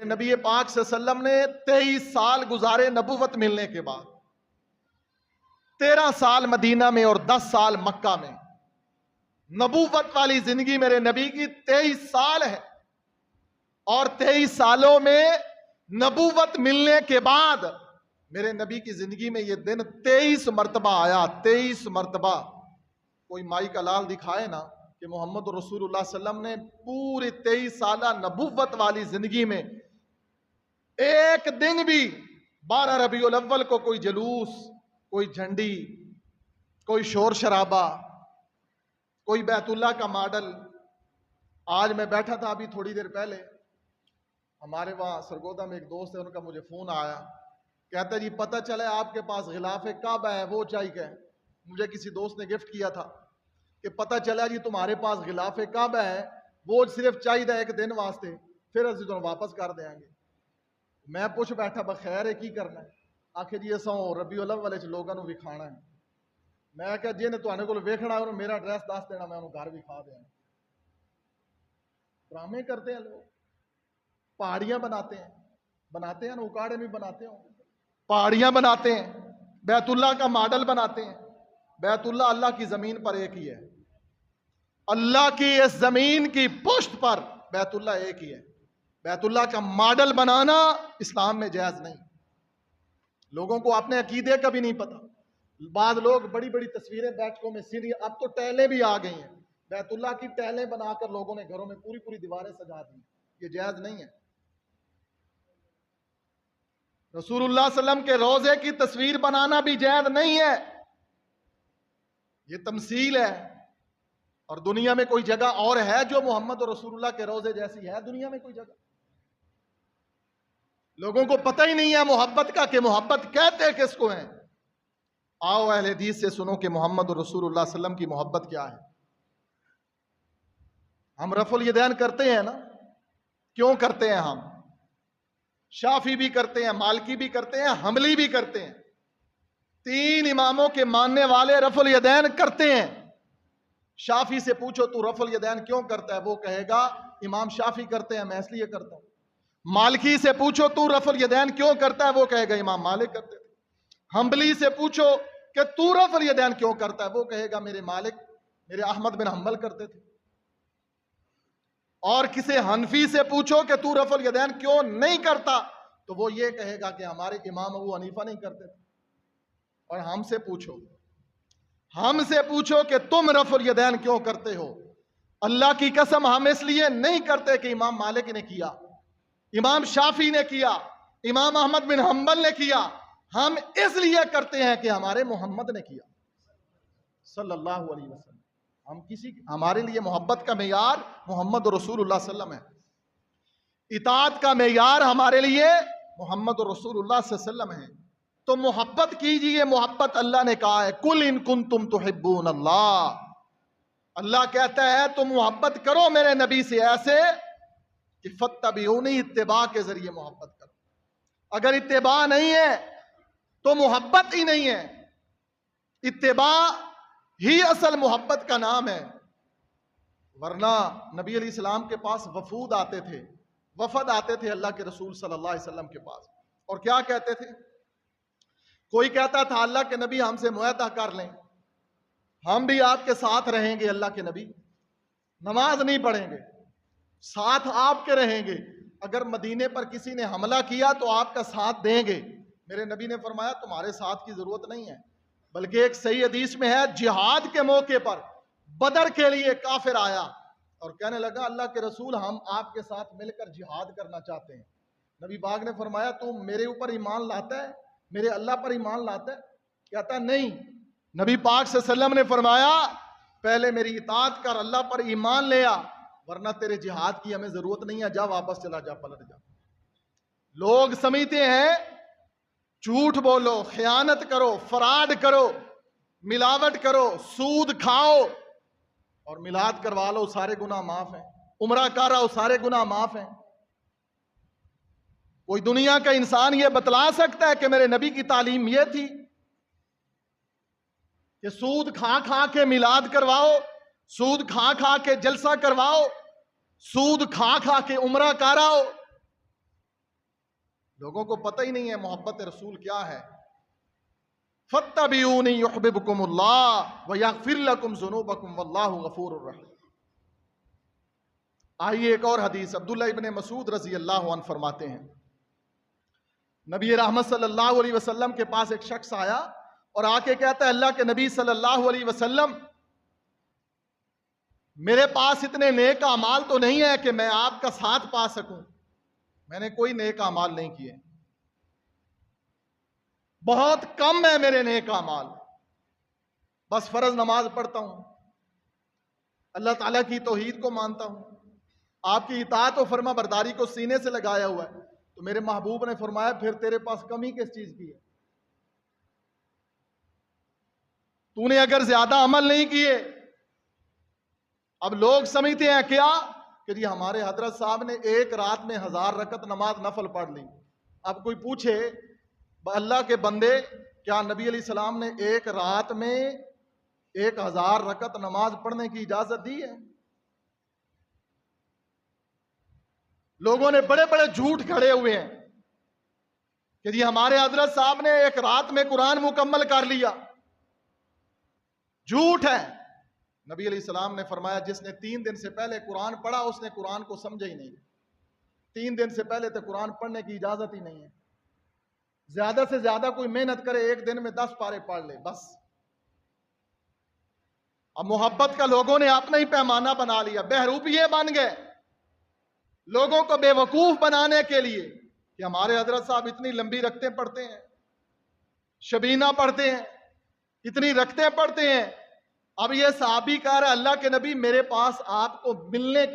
نبی پاک صلی اللہ علیہ وسلم نے 23 سال گزارے نبوت ملنے کے بعد، 13 سال مدینہ میں اور 10 سال مکہ میں۔ نبوت والی زندگی میرے نبی کی 23 سال ہے، اور 23 سالوں میں نبوت ملنے کے بعد میرے نبی کی زندگی میں یہ دن 23 مرتبہ آیا۔ 23 مرتبہ کوئی مائی کا لال دکھائے نا کہ محمد رسول اللہ صلی اللہ علیہ وسلم نے پوری 23 سالہ نبوت والی زندگی میں ایک دن بھی 12 ربیع الاول کو کوئی جلوس، کوئی جھنڈی، کوئی شور شرابہ، کوئی بیت اللہ کا ماڈل۔ آج میں بیٹھا تھا ابھی تھوڑی دیر پہلے، ہمارے وہاں سرگودا میں ایک دوست ہے، ان کا مجھے فون آیا، کہتا ہے جی پتہ چلے آپ کے پاس غلاف کعبہ ہے، وہ چاہیے۔ مجھے کسی دوست نے گفٹ کیا تھا کہ پتہ چلا جی تمہارے پاس غلاف کعبہ ہے، وہ صرف چاہیے ایک دن واسطے، پھر اسی تو واپس کر دیں گے۔ میں پوچھ بیٹھا بخیر ہے کی کرنا ہے؟ آخر جی اساں ربیع الاول وچ لوگاں نوں وکھانا ہے۔ میں کہا جی نے تواڈے کول ویکھنا ہے میرا ایڈریس دس دینا، میں انہوں گھر وکھا دیاں۔ ڈرامے کرتے ہیں لوگ، پہاڑیاں بناتے ہیں نا، اکاڑے میں بناتے ہیں، پہاڑیاں بناتے ہیں، بیت اللہ کا ماڈل بناتے ہیں۔ بیت اللہ اللہ کی زمین پر ایک ہی ہے، اللہ کی اس زمین کی پشت پر بیت اللہ ایک ہی ہے۔ بیت اللہ کا ماڈل بنانا اسلام میں جائز نہیں۔ لوگوں کو اپنے عقیدے کا بھی نہیں پتا۔ بعض لوگ بڑی بڑی تصویریں بیٹھکوں میں سیدھی، اب تو ٹیلیں بھی آ گئی ہیں، بیت اللہ کی ٹیلیں بنا کر لوگوں نے گھروں میں پوری پوری دیواریں سجا دی، یہ جائز نہیں ہے۔ رسول اللہ صلی اللہ علیہ وسلم کے روضے کی تصویر بنانا بھی جائز نہیں ہے، یہ تمثیل ہے۔ اور دنیا میں کوئی جگہ اور ہے جو محمد رسول اللہ کے روضے جیسی ہے؟ دنیا میں کوئی جگہ؟ لوگوں کو پتہ ہی نہیں ہے محبت کا کہ محبت کہتے کس کو ہیں۔ آؤ اہل حدیث سے سنو کہ محمد رسول اللہ صلی اللہ علیہ وسلم کی محبت کیا ہے۔ ہم رفع الیدین کرتے ہیں نا، کیوں کرتے ہیں؟ ہم شافعی بھی کرتے ہیں، مالکی بھی کرتے ہیں، حنبلی بھی کرتے ہیں۔ 3 اماموں کے ماننے والے رفع الیدین کرتے ہیں۔ شافعی سے پوچھو تو رفع الیدین کیوں کرتا ہے، وہ کہے گا امام شافعی کرتے ہیں، میں اس لیے کرتا ہوں۔ مالکی سے پوچھو تو رفع الیدین کیوں کرتا ہے، وہ کہے گا امام مالک کرتے تھے۔ حنبلی سے پوچھو کہ تو رفع الیدین کیوں کرتا ہے، وہ کہے گا میرے مالک، میرے احمد بن حنبل کرتے تھے۔ اور کسی حنفی سے پوچھو کہ تو رفع الیدین کیوں نہیں کرتا، تو وہ یہ کہے گا کہ ہمارے امام ابو حنیفہ نہیں کرتے تھے۔ اور ہم سے پوچھو کہ تم رفع الیدین کیوں کرتے ہو، اللہ کی قسم ہم اس لیے نہیں کرتے کہ امام مالک نے کیا، امام شافعی نے کیا، امام احمد بن حنبل نے کیا، ہم اس لیے کرتے ہیں کہ ہمارے محمد نے کیا صلی اللہ علیہ وسلم۔ ہمارے لیے محبت کا معیار محمد رسول اللہ صلی اللہ علیہ وسلم ہے، اطاعت کا معیار ہمارے لیے محمد رسول اللہ صلی اللہ علیہ وسلم ہے۔ تو محبت کیجئے، محبت اللہ نے کہا ہے قل ان کنتم تحبون اللہ، اللہ کہتا ہے تم محبت کرو میرے نبی سے ایسے کہ فاتبعونی، اتباع کے ذریعے محبت کرو۔ اگر اتباع نہیں ہے تو محبت ہی نہیں ہے، اتباع ہی اصل محبت کا نام ہے۔ ورنہ نبی علیہ السلام کے پاس وفود آتے تھے، وفد آتے تھے اللہ کے رسول صلی اللہ علیہ وسلم کے پاس، اور کیا کہتے تھے؟ کوئی کہتا تھا اللہ کے نبی ہم سے معاہدہ کر لیں، ہم بھی آپ کے ساتھ رہیں گے، اللہ کے نبی نماز نہیں پڑھیں گے، ساتھ آپ کے رہیں گے، اگر مدینے پر کسی نے حملہ کیا تو آپ کا ساتھ دیں گے۔ میرے نبی نے فرمایا تمہارے ساتھ کی ضرورت نہیں ہے، بلکہ ایک صحیح حدیث میں ہے جہاد کے موقع پر بدر کے لیے کافر آیا اور کہنے لگا اللہ کے رسول ہم آپ کے ساتھ مل کر جہاد کرنا چاہتے ہیں۔ نبی پاک نے فرمایا تم میرے اوپر ایمان لاتا ہے، میرے اللہ پر ایمان لاتا ہے؟ کہتا نہیں۔ نبی پاک صلی اللہ علیہ وسلم نے فرمایا پہلے میری اطاعت کر، اللہ پر ایمان لے آ، ورنہ تیرے جہاد کی ہمیں ضرورت نہیں ہے، جا واپس چلا جا، پلٹ جا۔ لوگ سمجھتے ہیں جھوٹ بولو، خیانت کرو، فراڈ کرو، ملاوٹ کرو، سود کھاؤ اور میلاد کروا لو، سارے گناہ معاف ہیں، عمرہ کرو، سارے گناہ معاف ہیں۔ کوئی دنیا کا انسان یہ بتلا سکتا ہے کہ میرے نبی کی تعلیم یہ تھی کہ سود کھا کھا کے میلاد کرواؤ، سود کھا کھا کے جلسہ کرواؤ، سود کھا کھا کے عمرہ کراؤ؟ لوگوں کو پتہ ہی نہیں ہے محبت رسول کیا ہے. فَاتَّبِعُونِي يُحْبِبْكُمُ اللَّهُ وَيَغْفِرْ لَكُمْ ذُنُوبَكُمْ وَاللَّهُ غَفُورٌ رَحِيمٌ. آئیے ایک اور حدیث. عبداللہ ابن مسعود رضی اللہ عنہ فرماتے ہیں نبی رحمت صلی اللہ علیہ وسلم کے پاس ایک شخص آیا اور آ کے کہتا ہے اللہ کے نبی صلی اللہ علیہ وسلم میرے پاس اتنے نیک اعمال تو نہیں ہے کہ میں آپ کا ساتھ پا سکوں. میں نے کوئی نیک اعمال نہیں کیے, بہت کم ہے میرے نیک اعمال, بس فرض نماز پڑھتا ہوں, اللہ تعالیٰ کی توحید کو مانتا ہوں, آپ کی اطاعت و فرما برداری کو سینے سے لگایا ہوا ہے. تو میرے محبوب نے فرمایا پھر تیرے پاس کمی کس چیز کی ہے؟ تو نے اگر زیادہ عمل نہیں کیے. اب لوگ سمجھتے ہیں کیا کہ جی ہمارے حضرت صاحب نے ایک رات میں 1000 رکعت نماز نفل پڑھ لی. اب کوئی پوچھے اللہ کے بندے کیا نبی علیہ السلام نے ایک رات میں 1000 رکعت نماز پڑھنے کی اجازت دی ہے؟ لوگوں نے بڑے بڑے جھوٹ کھڑے ہوئے ہیں کہ جی ہمارے حضرت صاحب نے ایک رات میں قرآن مکمل کر لیا. جھوٹ ہے. نبی علیہ السلام نے فرمایا جس نے 3 دن سے پہلے قرآن پڑھا اس نے قرآن کو سمجھا ہی نہیں. 3 دن سے پہلے تو قرآن پڑھنے کی اجازت ہی نہیں ہے. زیادہ سے زیادہ کوئی محنت کرے ایک دن میں 10 پارے پڑھ لے بس. اب محبت کا لوگوں نے اپنا ہی پیمانہ بنا لیا, بہروپیے بن گئے لوگوں کو بے وقوف بنانے کے لیے کہ ہمارے حضرت صاحب اتنی لمبی رکھتے پڑھتے ہیں, شبینہ پڑھتے ہیں, اتنی رکھتے پڑھتے ہیں. اب یہ صحابی کہہ رہا ہے اللہ کے نبی میرے پاس آپ کو ملنے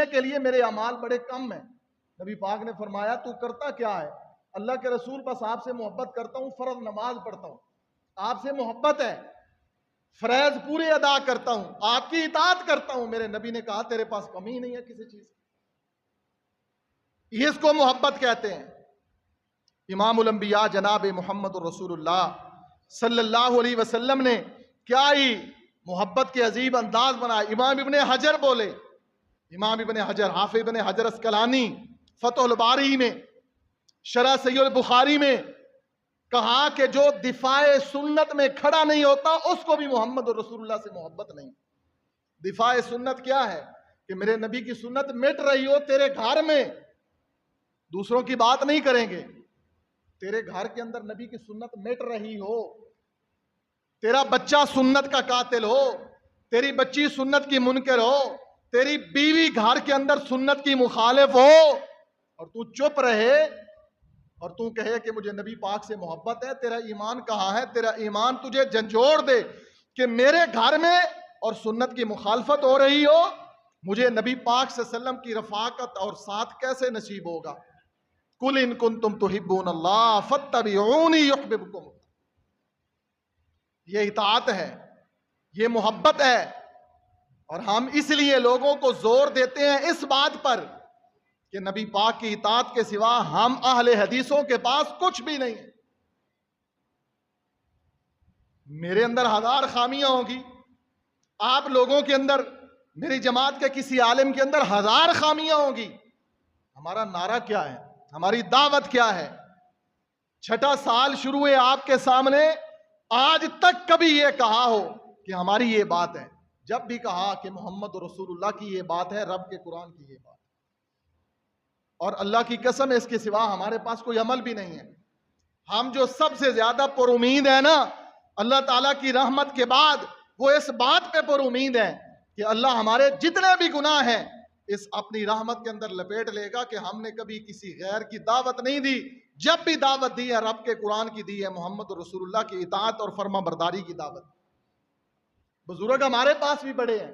کے لیے میرے اعمال بڑے کم ہیں. نبی پاک نے فرمایا تو کرتا کیا ہے؟ اللہ کے رسول بس آپ سے محبت کرتا ہوں, فرض نماز پڑھتا ہوں, آپ سے محبت ہے, فرائض پورے ادا کرتا ہوں, آپ کی اطاعت کرتا ہوں. میرے نبی نے کہا تیرے پاس کمی ہی نہیں ہے کسی چیز کی. اس کو محبت کہتے ہیں. امام الانبیاء جناب محمد رسول اللہ صلی اللہ علیہ وسلم نے کیا ہی محبت کے عجیب انداز بنائے. امام ابن حجر بولے, امام ابن حجر حافظ ابن حجر اسقلانی فتح الباری میں شرح صحیح البخاری میں کہا کہ جو دفاع سنت میں کھڑا نہیں ہوتا اس کو بھی محمد رسول اللہ سے محبت نہیں. دفاع سنت کیا ہے کہ میرے نبی کی سنت مٹ رہی ہو تیرے گھر میں, دوسروں کی بات نہیں کریں گے, تیرے گھر کے اندر نبی کی سنت مٹ رہی ہو, تیرا بچہ سنت کا قاتل ہو, تیری بچی سنت کی منکر ہو, تیری بیوی گھر کے اندر سنت کی مخالف ہو اور تو چپ رہے اور تو کہے کہ مجھے نبی پاک سے محبت ہے, تیرا ایمان کہاں ہے؟ تیرا ایمان تجھے جھنجھوڑ دے کہ میرے گھر میں اور سنت کی مخالفت ہو رہی ہو, مجھے نبی پاک صلی اللہ علیہ وسلم کی رفاقت اور ساتھ کیسے نصیب ہوگا؟ قُلْ إِن كُنتُمْ تُحِبُّونَ اللَّهَ فَاتَّبِعُونِي يُحْبِبْكُمُ. یہ اطاعت ہے, یہ محبت ہے. اور ہم اس لیے لوگوں کو زور دیتے ہیں اس بات پر کہ نبی پاک کی اطاعت کے سوا ہم اہل حدیثوں کے پاس کچھ بھی نہیں ہے. میرے اندر 1000 خامیاں ہوں گی, آپ لوگوں کے اندر, میری جماعت کے کسی عالم کے اندر 1000 خامیاں ہوں گی. ہمارا نعرہ کیا ہے؟ ہماری دعوت کیا ہے؟ 6 سال شروع ہے آپ کے سامنے, آج تک کبھی یہ کہا ہو کہ ہماری یہ بات ہے؟ جب بھی کہا کہ محمد رسول اللہ کی یہ بات ہے, رب کے قرآن کی یہ بات, اور اللہ کی قسم اس کے سوا ہمارے پاس کوئی عمل بھی نہیں ہے. ہم جو سب سے زیادہ پر امید ہے نا اللہ تعالیٰ کی رحمت کے بعد, وہ اس بات پہ پر امید ہے کہ اللہ ہمارے جتنے بھی گناہ ہیں اس اپنی رحمت کے اندر لپیٹ لے گا, کہ ہم نے کبھی کسی غیر کی دعوت نہیں دی. جب بھی دعوت دی ہے رب کے قرآن کی دی ہے, محمد رسول اللہ کی اطاعت اور فرما برداری کی دعوت. بزرگ ہمارے پاس بھی بڑے ہیں.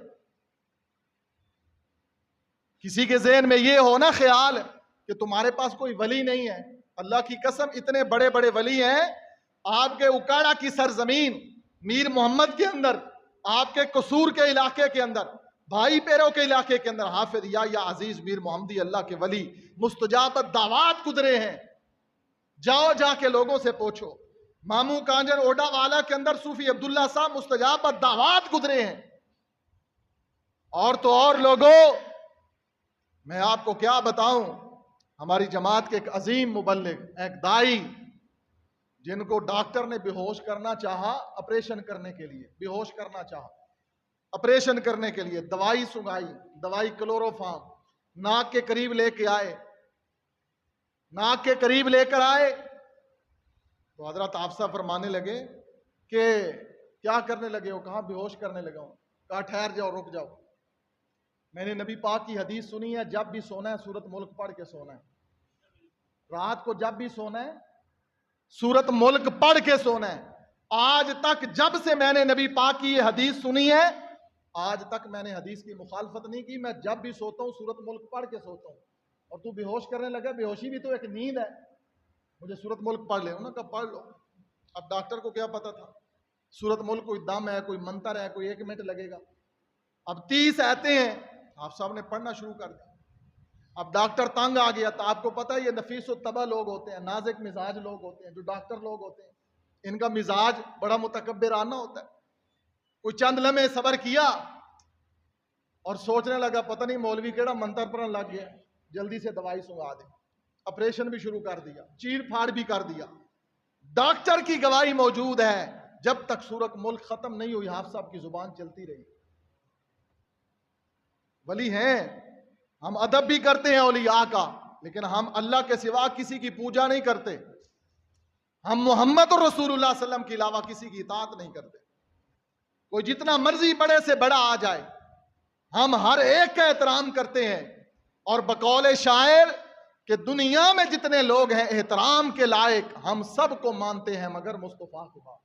کسی کے ذہن میں یہ ہونا خیال کہ تمہارے پاس کوئی ولی نہیں ہے, اللہ کی قسم اتنے بڑے بڑے ولی ہیں. آپ کے اکاڑا کی سرزمین میر محمد کے اندر, آپ کے قصور کے علاقے کے اندر, بھائی پیروں کے علاقے کے اندر حافظ یا عزیز میر محمدی اللہ کے ولی مستجاب الدعوات گزرے ہیں. جاؤ جا کے لوگوں سے پوچھو. مامو کانجر اوڈا والا کے اندر صوفی عبداللہ صاحب مستجاب الدعوات گزرے ہیں. اور تو اور لوگوں, میں آپ کو کیا بتاؤں, ہماری جماعت کے ایک عظیم مبلغ، ایک دائی، جن کو ڈاکٹر نے بے ہوش کرنا چاہا آپریشن کرنے کے لیے، بے ہوش کرنا چاہا آپریشن کرنے کے لیے، دوائی سنگائی، دوائی کلوروفارم، ناک کے قریب لے کے آئے، ناک کے قریب لے کر آئے تو حضرت حفصہ فرمانے لگے کہ کیا کرنے لگے ہو؟ کہاں بے ہوش کرنے لگا ہوں؟ کہا ٹھہر جاؤ، رک جاؤ، میں نے نبی پاک کی حدیث سنی ہے، جب بھی سونا ہے سورت ملک پڑھ کے سونا ہے، رات کو جب بھی سونا ہے سورت ملک پڑھ کے سونا ہے۔ آج تک جب سے میں نے نبی پاک کی یہ حدیث سنی ہے، آج تک میں نے حدیث کی مخالفت نہیں کی، میں جب بھی سوتا ہوں سورت ملک پڑھ کے سوتا ہوں۔ اور تو بے ہوش کرنے لگا، بے ہوشی بھی تو ایک نیند ہے، مجھے سورت ملک پڑھ لے، انہوں نے کہا پڑھ لو۔ اب ڈاکٹر کو کیا پتا تھا سورت ملک کوئی دم ہے، کوئی منتر ہے، کوئی 1 منٹ لگے گا۔ اب 30 آیتیں ہیں، آپ صاحب نے پڑھنا شروع کر دیا۔ اب ڈاکٹر تنگ آ گیا، تو آپ کو پتہ ہے یہ نفیس الطبع لوگ ہوتے ہیں، نازک مزاج لوگ ہوتے ہیں، جو ڈاکٹر لوگ ہوتے ہیں ان کا مزاج بڑا متکبرانہ ہوتا ہے۔ کوئی چند لمحے صبر کیا اور سوچنے لگا پتہ نہیں مولوی کیڑا منتر پڑھن لگ گیا، جلدی سے دوائی سنگا دے، آپریشن بھی شروع کر دیا، چیر پھاڑ بھی کر دیا۔ ڈاکٹر کی گواہی موجود ہے، جب تک سورت ملک ختم نہیں ہوئی حافظ صاحب کی زبان چلتی رہی۔ ولی ہیں، ہم ادب بھی کرتے ہیں اولیاء کا، لیکن ہم اللہ کے سوا کسی کی پوجا نہیں کرتے، ہم محمد رسول اللہ صلی اللہ علیہ وسلم کے علاوہ کسی کی اطاعت نہیں کرتے۔ کوئی جتنا مرضی بڑے سے بڑا آ جائے، ہم ہر ایک کا احترام کرتے ہیں، اور بقول شاعر کہ دنیا میں جتنے لوگ ہیں احترام کے لائق ہم سب کو مانتے ہیں مگر مصطفیٰ کے بعد۔